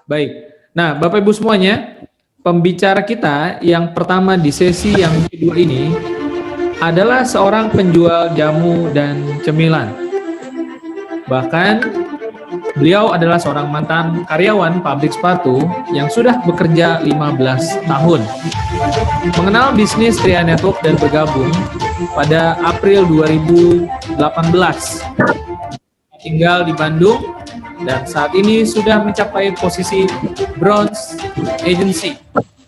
Baik. Nah, Bapak Ibu semuanya, pembicara kita yang pertama di sesi yang kedua ini adalah seorang penjual jamu dan cemilan. Bahkan beliau adalah seorang mantan karyawan pabrik sepatu yang sudah bekerja 15 tahun. Mengenal bisnis Tria Network dan bergabung pada April 2018. Tinggal di Bandung dan saat ini sudah mencapai posisi Bronze Agency.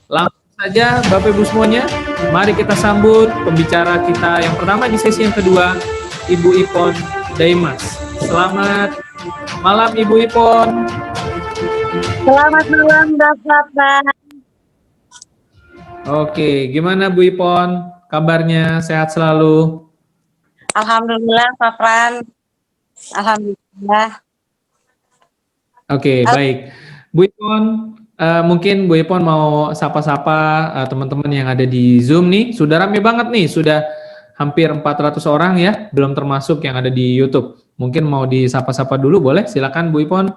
Langsung saja Bapak Ibu semuanya, mari kita sambut pembicara kita yang pertama di sesi yang kedua, Ibu Ipon Daimas. Selamat malam Ibu Ipon. Selamat malam Bapak. Oke, gimana Bu Ipon? Kabarnya sehat selalu? Alhamdulillah Pak Fran. Alhamdulillah. Oke, baik. Bu Ipon, mungkin Bu Ipon mau sapa-sapa teman-teman yang ada di Zoom nih. Sudah rame banget nih, sudah hampir 400 orang ya, belum termasuk yang ada di YouTube. Mungkin mau disapa-sapa dulu, boleh? Silakan Bu Ipon.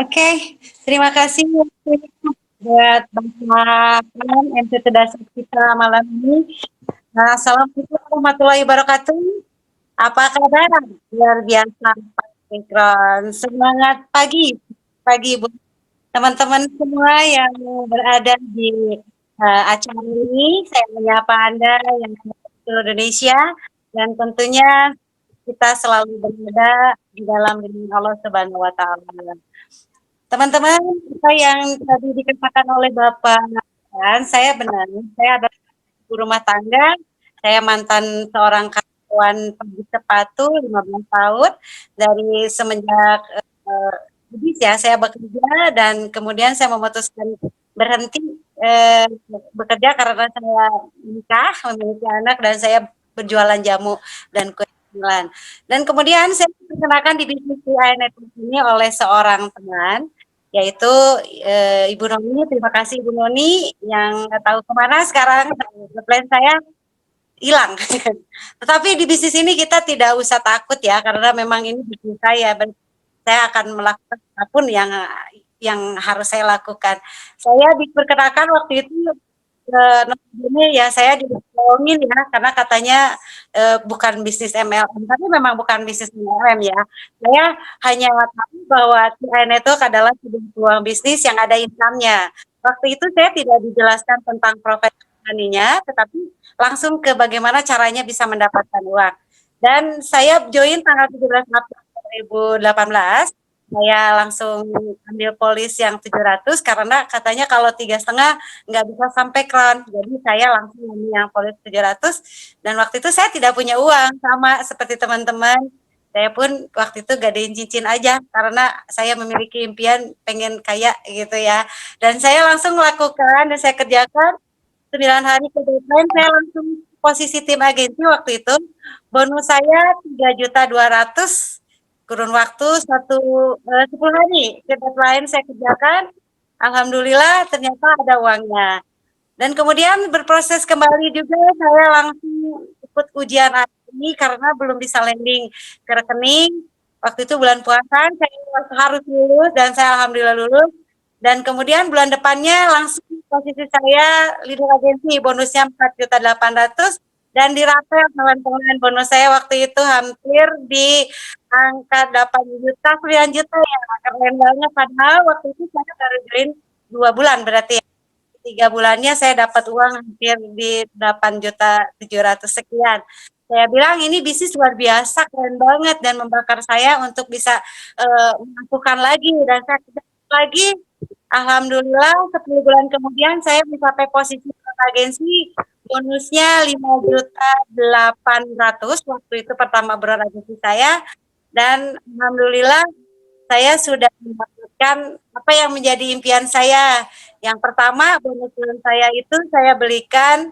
Oke, terima kasih buat Bapak Fran NTT Dasar kita malam ini. Assalamualaikum warahmatullahi wabarakatuh. Apa kabar? Luar biasa Pak Fikron. Semangat pagi buat teman-teman semua yang berada di acara ini. Saya menyapa Anda yang ada di seluruh Indonesia dan tentunya kita selalu berada di dalam lindungan Allah Subhanahu wa Ta'ala. Teman-teman, apa yang tadi dikatakan oleh Bapak, saya benar, saya adalah ibu rumah tangga, saya mantan seorang karyawan pabrik sepatu 15 tahun, dari semenjak ya saya bekerja dan kemudian saya memutuskan berhenti bekerja karena saya menikah, memiliki anak dan saya berjualan jamu dan kue cemilan. Dan kemudian saya diperkenalkan di bisnis TRI Network ini oleh seorang teman, yaitu Ibu Noni. Terima kasih Ibu Noni yang tahu kemana sekarang plan saya hilang. Tetapi di bisnis ini kita tidak usah takut ya, karena memang ini bisnis saya. Saya akan melakukan apapun yang harus saya lakukan. Saya diperkenalkan waktu itu ini ya saya dibohongin ya, karena katanya bukan bisnis MLM, tapi memang bukan bisnis MLM ya. Saya hanya tahu bahwa TI Network adalah sebuah peluang bisnis yang ada income-nya. Waktu itu saya tidak dijelaskan tentang profesinya, tetapi langsung ke bagaimana caranya bisa mendapatkan uang. Dan saya join tanggal 17 April 2018. Saya langsung ambil polis yang 700 karena katanya kalau 3,5 nggak bisa sampai kron. Jadi saya langsung ambil yang polis 700 dan waktu itu saya tidak punya uang, sama seperti teman-teman. Saya pun waktu itu gadein cincin aja karena saya memiliki impian pengen kaya gitu ya. Dan saya langsung melakukan dan saya kerjakan 9 hari ke depan saya langsung posisi tim agensi waktu itu. Bonus saya 3.200.000 kurun waktu 10 hari ke deadline saya kerjakan. Alhamdulillah ternyata ada uangnya. Dan kemudian berproses kembali juga saya langsung ikut ujian ini karena belum bisa landing ke rekening. Waktu itu bulan puasa saya harus lulus dan saya alhamdulillah lulus. Dan kemudian bulan depannya langsung posisi saya leader agensi, bonusnya 4.800.000 dan dirapel teman-teman. Bonus saya waktu itu hampir di angka 8 juta, 9 juta ya, keren banget. Padahal waktu itu saya baru join 2 bulan berarti ya. 3 bulannya saya dapat uang hampir di 8.700.000 sekian. Saya bilang ini bisnis luar biasa, keren banget dan membakar saya untuk bisa melakukan lagi dan saya lagi. Alhamdulillah 10 bulan kemudian saya mencapai posisi agensi, bonusnya 5.800.000 waktu itu pertama beragensi saya, dan alhamdulillah saya sudah mendapatkan apa yang menjadi impian saya. Yang pertama bonus bulan saya itu saya belikan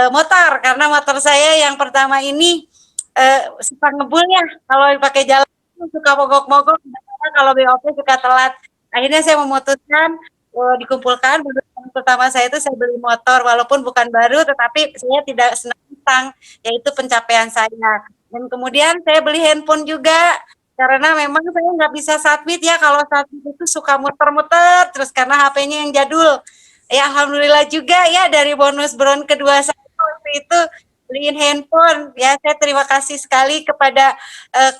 motor karena motor saya yang pertama ini suka ngebul ya, kalau pakai jalan suka mogok-mogok, kalau BOP suka telat. Akhirnya saya memutuskan dikumpulkan bonus pertama saya itu saya beli motor walaupun bukan baru tetapi saya tidak senang, yaitu pencapaian saya. Dan kemudian saya beli handphone juga Karena memang saya nggak bisa submit ya, kalau submit itu suka muter-muter terus karena HP-nya yang jadul. Ya alhamdulillah juga ya dari bonus Bron kedua saya waktu itu beliin handphone. Ya saya terima kasih sekali kepada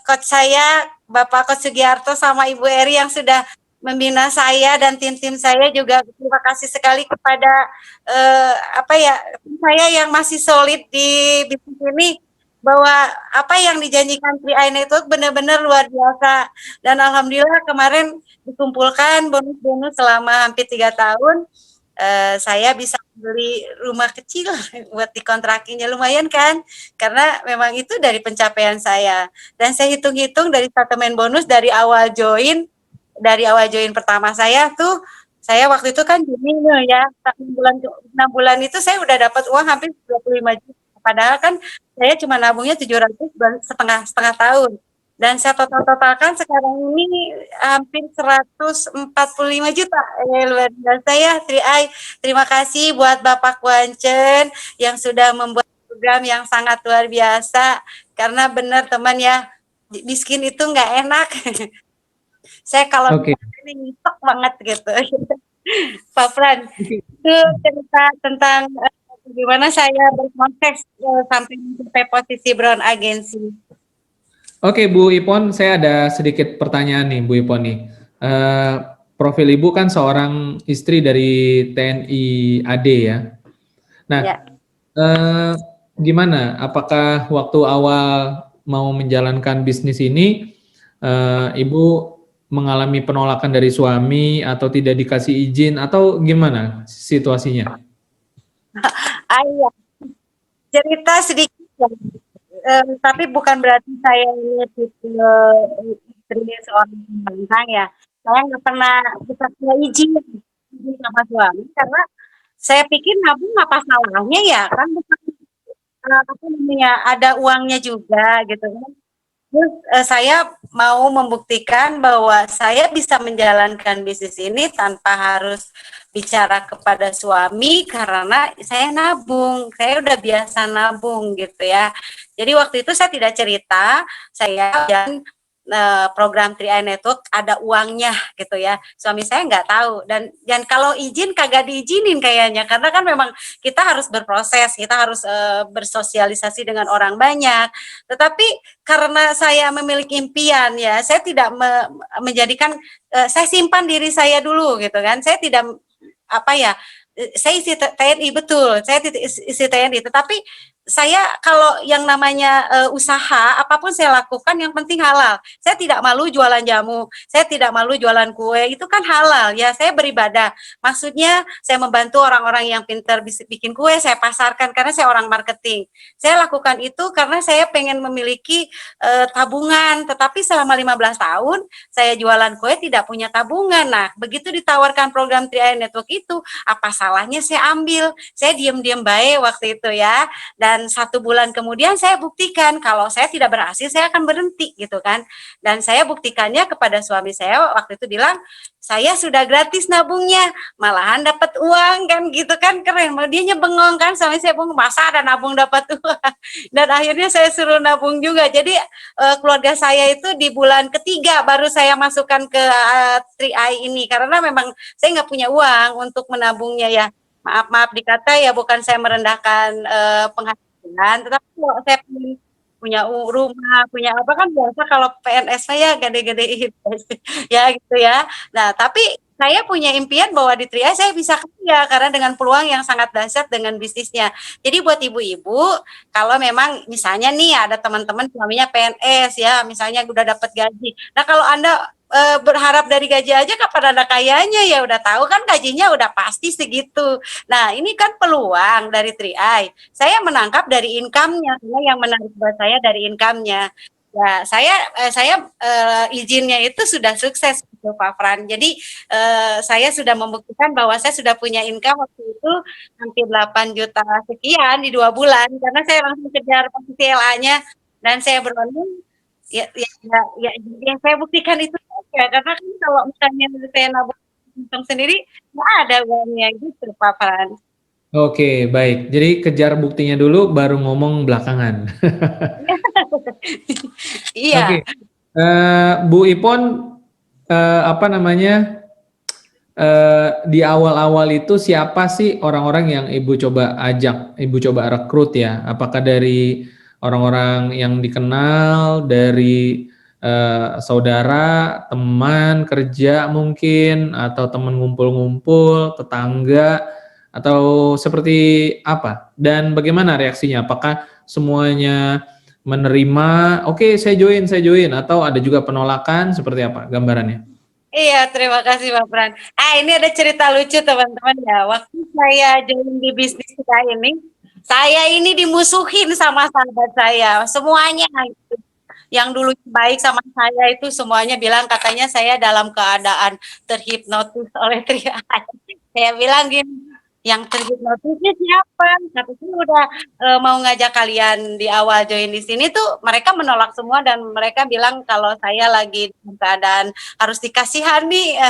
coach saya Bapak Coach Sugiarto sama Ibu Eri yang sudah membina saya dan tim-tim saya juga terima kasih sekali kepada saya yang masih solid di bisnis ini bahwa apa yang dijanjikan 3i Network benar-benar luar biasa dan alhamdulillah kemarin dikumpulkan bonus-bonus selama hampir 3 tahun. Saya bisa beli rumah kecil buat dikontrakinya lumayan kan karena memang itu dari pencapaian saya dan saya hitung-hitung dari statemen bonus dari awal join pertama saya tuh saya waktu itu kan Juni ya 6 bulan itu saya udah dapat uang hampir 25 juta padahal kan saya cuma nabungnya 700 setengah tahun dan saya totalkan sekarang ini hampir 145 juta. Luar biasa ya, Terima kasih buat Bapak Wancen yang sudah membuat program yang sangat luar biasa. Karena benar teman ya, miskin itu nggak enak. Saya kalau ini ngitok banget gitu. Pak Fran, itu cerita tentang gimana saya berproses sampai posisi Brown Agency. Oke, Bu Ipon, saya ada sedikit pertanyaan nih, Bu Ipon nih. Profil Ibu kan seorang istri dari TNI AD ya. Nah, ya. Gimana? Apakah waktu awal mau menjalankan bisnis ini, Ibu mengalami penolakan dari suami atau tidak dikasih izin atau gimana situasinya? Iya, cerita sedikit ya. Tapi bukan berarti saya ini istri seorang pembangkang ya. Saya nggak pernah bisa izin sama suami karena saya pikir nabung apa salahnya ya kan bukan ada uangnya juga gitu kan. Terus saya mau membuktikan bahwa saya bisa menjalankan bisnis ini tanpa harus bicara kepada suami karena saya nabung, saya udah biasa nabung gitu ya. Jadi waktu itu saya tidak cerita, saya dan program 3i Network ada uangnya gitu ya. Suami saya nggak tahu dan kalau izin kagak diizinin kayaknya karena kan memang kita harus berproses, kita harus bersosialisasi dengan orang banyak. Tetapi karena saya memiliki impian ya, saya tidak menjadikan saya simpan diri saya dulu gitu kan. Saya tidak saya isi TNI betul, saya isi TNI, tetapi saya kalau yang namanya usaha apapun saya lakukan yang penting halal. Saya tidak malu jualan jamu, saya tidak malu jualan kue, itu kan halal ya. Saya beribadah. Maksudnya saya membantu orang-orang yang pintar bikin kue, saya pasarkan karena saya orang marketing. Saya lakukan itu karena saya pengen memiliki tabungan, tetapi selama 15 tahun saya jualan kue tidak punya tabungan. Nah, begitu ditawarkan program 3i Network itu, apa salahnya saya ambil. Saya diam-diam baik waktu itu ya. Dan 1 bulan kemudian saya buktikan kalau saya tidak berhasil saya akan berhenti gitu kan. Dan saya buktikannya kepada suami saya waktu itu bilang saya sudah gratis nabungnya, malahan dapat uang kan gitu kan, keren. Dia bengong kan, suami saya bengong, masa ada nabung dapat uang. Dan akhirnya saya suruh nabung juga. Jadi keluarga saya itu di bulan ketiga baru saya masukkan ke 3i ini karena memang saya nggak punya uang untuk menabungnya ya. Maaf dikata ya bukan saya merendahkan penghasilan, tetapi kalau saya punya rumah, punya apa kan biasa kalau PNS saya gede-gedein ya gitu ya. Nah, tapi saya punya impian bahwa di 3i saya bisa kaya karena dengan peluang yang sangat dahsyat dengan bisnisnya. Jadi buat ibu-ibu, kalau memang misalnya nih ada teman-teman suaminya PNS ya, misalnya udah dapat gaji. Nah, kalau Anda berharap dari gaji aja kapan ada kayanya ya udah tahu kan gajinya udah pasti segitu. Nah ini kan peluang dari 3i. Saya menangkap dari income-nya, yang menarik buat saya dari income-nya. Ya saya izinnya itu sudah sukses gitu Pak Fran. Jadi saya sudah membuktikan bahwa saya sudah punya income waktu itu hampir 8 juta sekian di 2 bulan karena saya langsung kejar posisi LA-nya dan saya berunding ya saya buktikan itu ya karena kan kalau misalnya saya nabung sendiri nggak ada uangnya gitu Pak Fran. Oke, baik. Jadi kejar buktinya dulu baru ngomong belakangan. Iya. Oke. Bu Ipon, apa namanya, di awal-awal itu siapa sih orang-orang yang Ibu coba ajak, Ibu coba rekrut ya? Apakah dari orang-orang yang dikenal, dari saudara, teman kerja mungkin, atau teman ngumpul-ngumpul, tetangga, atau seperti apa? Dan bagaimana reaksinya? Apakah semuanya menerima, oke saya join, atau ada juga penolakan, seperti apa gambarannya? Iya, terima kasih Pak Pran. Ini ada cerita lucu teman-teman ya. Waktu saya join di bisnis saya ini dimusuhin sama sahabat saya. Semuanya yang dulu baik sama saya itu semuanya bilang katanya saya dalam keadaan terhipnotis oleh Tria. Saya bilang gini, yang terhipnotisnya siapa? Katanya udah mau ngajak kalian di awal join di sini tuh mereka menolak semua dan mereka bilang kalau saya lagi dalam keadaan harus dikasihani.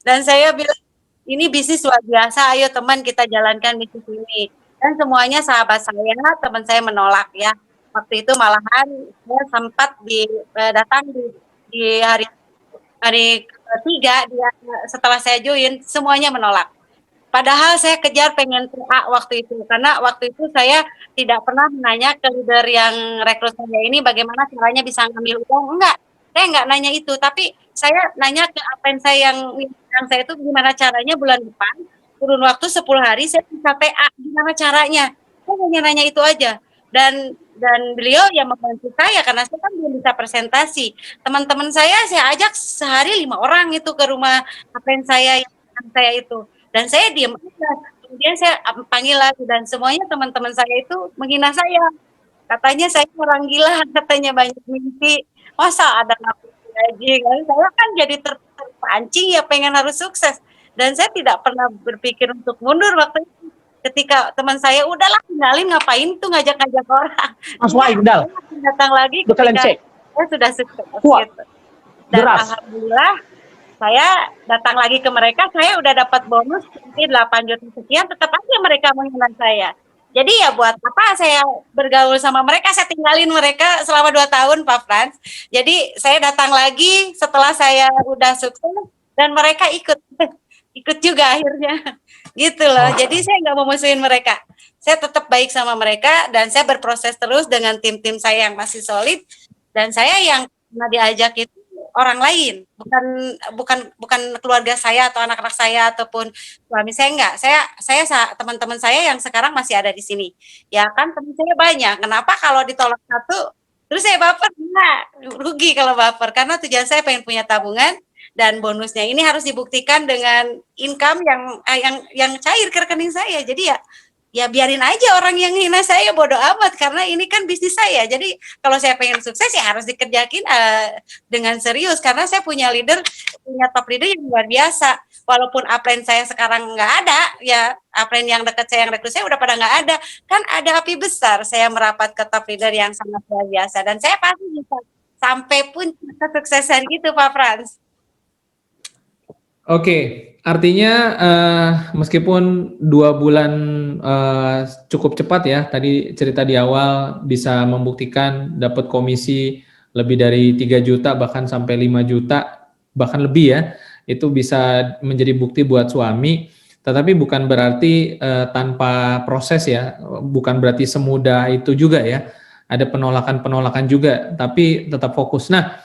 Dan saya bilang ini bisnis luar biasa, ayo teman kita jalankan bisnis ini. Dan semuanya sahabat saya, teman saya menolak ya. Waktu itu malahan saya sempat datang di hari ketiga dia setelah saya join semuanya menolak. Padahal saya kejar pengen TA waktu itu karena waktu itu saya tidak pernah menanya ke leader yang rekrut saya ini bagaimana caranya bisa ngambil uang. Enggak, saya enggak nanya itu, tapi saya nanya ke apen saya yang saya itu gimana caranya bulan depan kurun waktu 10 hari saya bisa TA, gimana caranya. Saya hanya nanya itu aja. Dan beliau yang membantu saya karena saya kan belum bisa presentasi. Teman-teman saya ajak sehari 5 orang itu ke rumah apen saya yang saya itu. Dan saya diam aja. Kemudian saya panggil lagi dan semuanya teman-teman saya itu menghina saya. Katanya saya orang gila, katanya banyak mimpi. Masa ada ngapain gaji kan? Saya kan jadi terpancing ya pengen harus sukses. Dan saya tidak pernah berpikir untuk mundur waktu itu. Ketika teman saya udahlah tinggalin ngapain tuh ngajak-ngajak orang. Mas Wai, udah. Datang lagi Betul ketika saya sudah sukses. Gitu. Dan Deras. alhamdulillah saya datang lagi ke mereka, saya udah dapat bonus nanti 8 juta sekian, tetap aja mereka menghina saya. Jadi ya buat apa saya bergaul sama mereka, saya tinggalin mereka selama 2 tahun Pak Frans. Jadi saya datang lagi setelah saya udah sukses dan mereka ikut juga akhirnya. Gitu loh. Jadi saya nggak mau musuhin mereka. Saya tetap baik sama mereka dan saya berproses terus dengan tim-tim saya yang masih solid dan saya yang pernah diajak itu orang lain, bukan keluarga saya atau anak-anak saya ataupun suami saya enggak. Saya teman-teman saya yang sekarang masih ada di sini. Ya kan teman saya banyak. Kenapa kalau ditolak satu terus saya baper? Nah, rugi kalau baper karena tujuan saya pengen punya tabungan dan bonusnya ini harus dibuktikan dengan income yang cair ke rekening saya. Jadi ya biarin aja orang yang hina saya, bodoh amat karena ini kan bisnis saya. Jadi kalau saya pengen sukses ya harus dikerjakin dengan serius karena saya punya top leader yang luar biasa. Walaupun upline saya sekarang nggak ada, ya upline yang dekat saya yang rekrut saya udah pada nggak ada. Kan ada api besar saya merapat ke top leader yang sangat luar biasa dan saya pasti bisa sampai pun kesuksesan gitu Pak Frans. Oke, artinya meskipun 2 bulan cukup cepat ya, tadi cerita di awal bisa membuktikan dapat komisi lebih dari 3 juta bahkan sampai 5 juta bahkan lebih ya, itu bisa menjadi bukti buat suami. Tetapi bukan berarti tanpa proses ya, bukan berarti semudah itu juga ya. Ada penolakan-penolakan juga, tapi tetap fokus. Nah,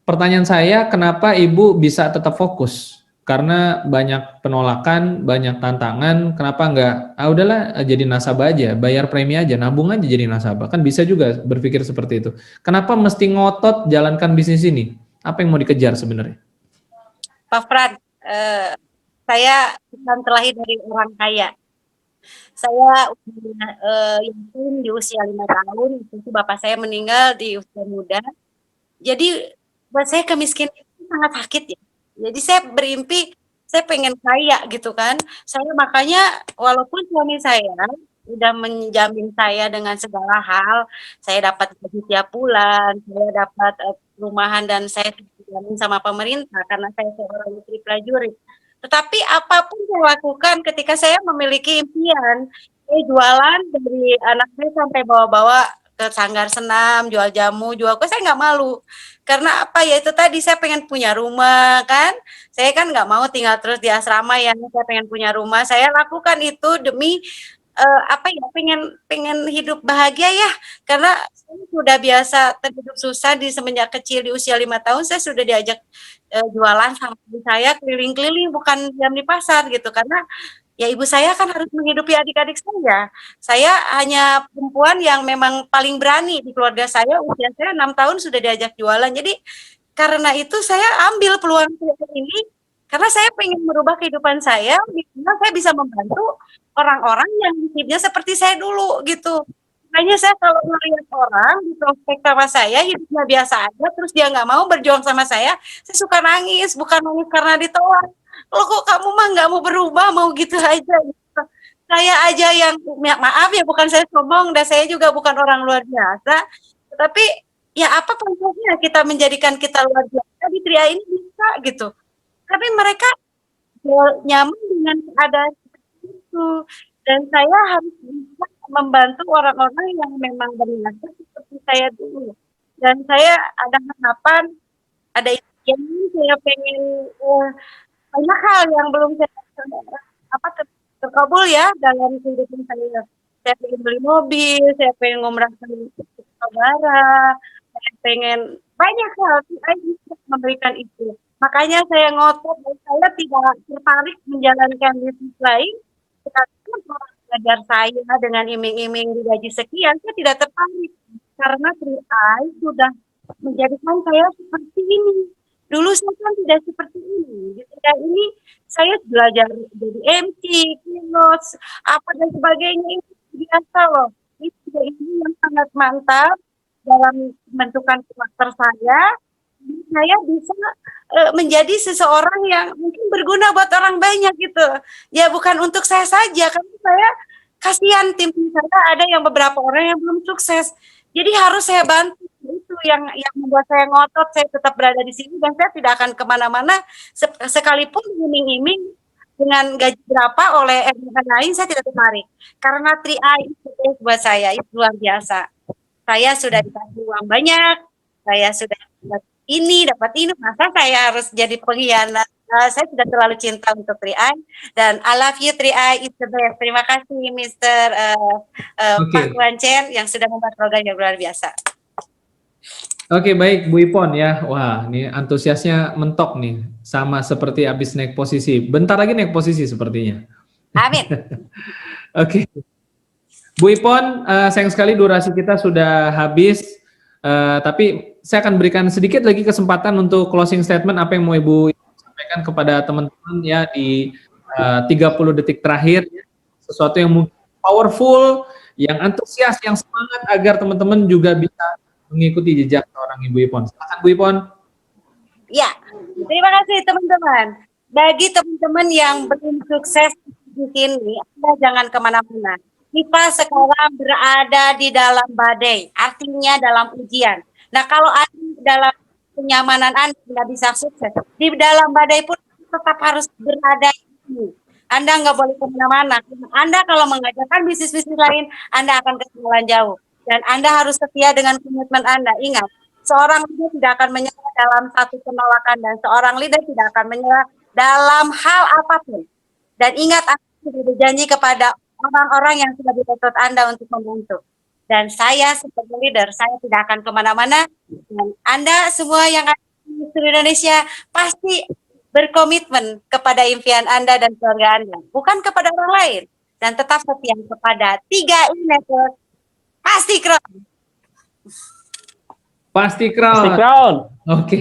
pertanyaan saya, kenapa Ibu bisa tetap fokus? Karena banyak penolakan, banyak tantangan, kenapa enggak, udahlah jadi nasabah aja, bayar premi aja, nabung aja jadi nasabah. Kan bisa juga berpikir seperti itu. Kenapa mesti ngotot jalankan bisnis ini? Apa yang mau dikejar sebenarnya? Pak Fran, saya bukan terlahir dari orang kaya. Saya yakin di usia 5 tahun, itu bapak saya meninggal di usia muda. Jadi buat saya kemiskinan itu sangat sakit ya. Jadi saya bermimpi saya pengen kaya gitu kan. Saya makanya walaupun suami saya udah menjamin saya dengan segala hal, saya dapat gaji tiap bulan, saya dapat perumahan dan saya dijamin sama pemerintah karena saya seorang istri prajurit. Tetapi apapun saya lakukan ketika saya memiliki impian, saya jualan dari anak saya sampai bawa-bawa ke sanggar senam, jual jamu, jual kue, saya nggak malu. Karena apa ya itu tadi saya pengen punya rumah kan, saya kan nggak mau tinggal terus di asrama ya, saya pengen punya rumah. Saya lakukan itu demi apa ya pengen hidup bahagia ya, karena saya sudah biasa terhidup susah di semenjak kecil di usia 5 tahun saya sudah diajak jualan sama ibu saya keliling-keliling bukan diam di pasar gitu karena ya ibu saya kan harus menghidupi adik-adik saya. Saya hanya perempuan yang memang paling berani di keluarga saya, usia saya 6 tahun sudah diajak jualan. Jadi karena itu saya ambil peluang ini karena saya pengen merubah kehidupan saya, dimana saya bisa membantu orang-orang yang hidupnya seperti saya dulu gitu. Makanya saya kalau melihat orang di prospek sama saya hidupnya biasa aja, terus dia nggak mau berjuang sama saya suka nangis, bukan nangis karena ditolak. Loh kok kamu mah nggak mau berubah, mau gitu aja gitu. Saya aja yang maaf ya bukan saya sombong dan saya juga bukan orang luar biasa, tetapi ya apa pantasnya kita menjadikan kita luar biasa di Tria ini bisa gitu. Tapi mereka nyaman dengan keadaan seperti itu dan saya harus bisa membantu orang-orang yang memang bernasib seperti saya dulu. Dan saya ada harapan, ada yang saya pengen banyak hal yang belum saya terkabul ya dalam kehidupan saya. Saya pengen beli mobil, saya pengen ngumrah ke saudara, saya pengen banyak hal saya bisa memberikan itu. Makanya saya ngotot dan saya tidak tertarik menjalankan bisnis lain. Sekalipun orang belajar saya dengan iming-iming digaji sekian, saya tidak tertarik karena 3i sudah menjadikan saya seperti ini. Dulu saya kan tidak seperti ini. Di 3i ini saya belajar jadi MC, keynote, apa dan sebagainya itu biasa loh. Ini yang sangat mantap dalam menentukan karakter saya. Saya bisa menjadi seseorang yang mungkin berguna buat orang banyak gitu. Ya bukan untuk saya saja, karena saya kasihan tim saya ada yang beberapa orang yang belum sukses. Jadi harus saya bantu itu yang membuat saya ngotot, saya tetap berada di sini dan saya tidak akan kemana-mana sekalipun iming-iming dengan gaji berapa oleh orang lain saya tidak tertarik. Karena 3i itu buat saya itu luar biasa. Saya sudah dikasih uang banyak, saya sudah dapat ini, masa saya harus jadi pengkhianat? Saya sudah terlalu cinta untuk 3i dan I love you 3i, it's the best. Terima kasih Mr. Pak Wancen yang sudah membuat program yang luar biasa. Oke, baik Bu Ipon ya. Wah, ini antusiasnya mentok nih, sama seperti habis naik posisi. Bentar lagi naik posisi sepertinya. Amin. Oke. Bu Ipon, sayang sekali durasi kita sudah habis. Tapi saya akan berikan sedikit lagi kesempatan untuk closing statement apa yang mau Ibu sampaikan kepada teman-teman ya di 30 detik terakhir, sesuatu yang mungkin powerful, yang antusias, yang semangat agar teman-teman juga bisa mengikuti jejak seorang Ibu Ipon. Silakan Bu Ipon. Ya, terima kasih teman-teman. Bagi teman-teman yang belum sukses di sini, Anda jangan kemana-mana. Kita sekarang berada di dalam badai, artinya dalam ujian. Nah, kalau Anda dalam kenyamanan Anda bisa sukses, di dalam badai pun tetap harus berada di sini. Anda nggak boleh kemana-mana. Anda kalau mengajarkan bisnis-bisnis lain, Anda akan ketinggalan jauh. Dan Anda harus setia dengan komitmen Anda. Ingat, seorang leader tidak akan menyerah dalam satu penolakan dan seorang leader tidak akan menyerah dalam hal apapun. Dan ingat, Anda sudah berjanji kepada orang-orang yang sudah direkrut Anda untuk membantu. Dan saya sebagai leader, saya tidak akan kemana-mana. Dan Anda semua yang ada di seluruh Indonesia pasti berkomitmen kepada impian Anda dan keluarga Anda, bukan kepada orang lain. Dan tetap setia kepada 3i Network. Pasti Crown. Pasti Crown. Pasti Crown. Oke.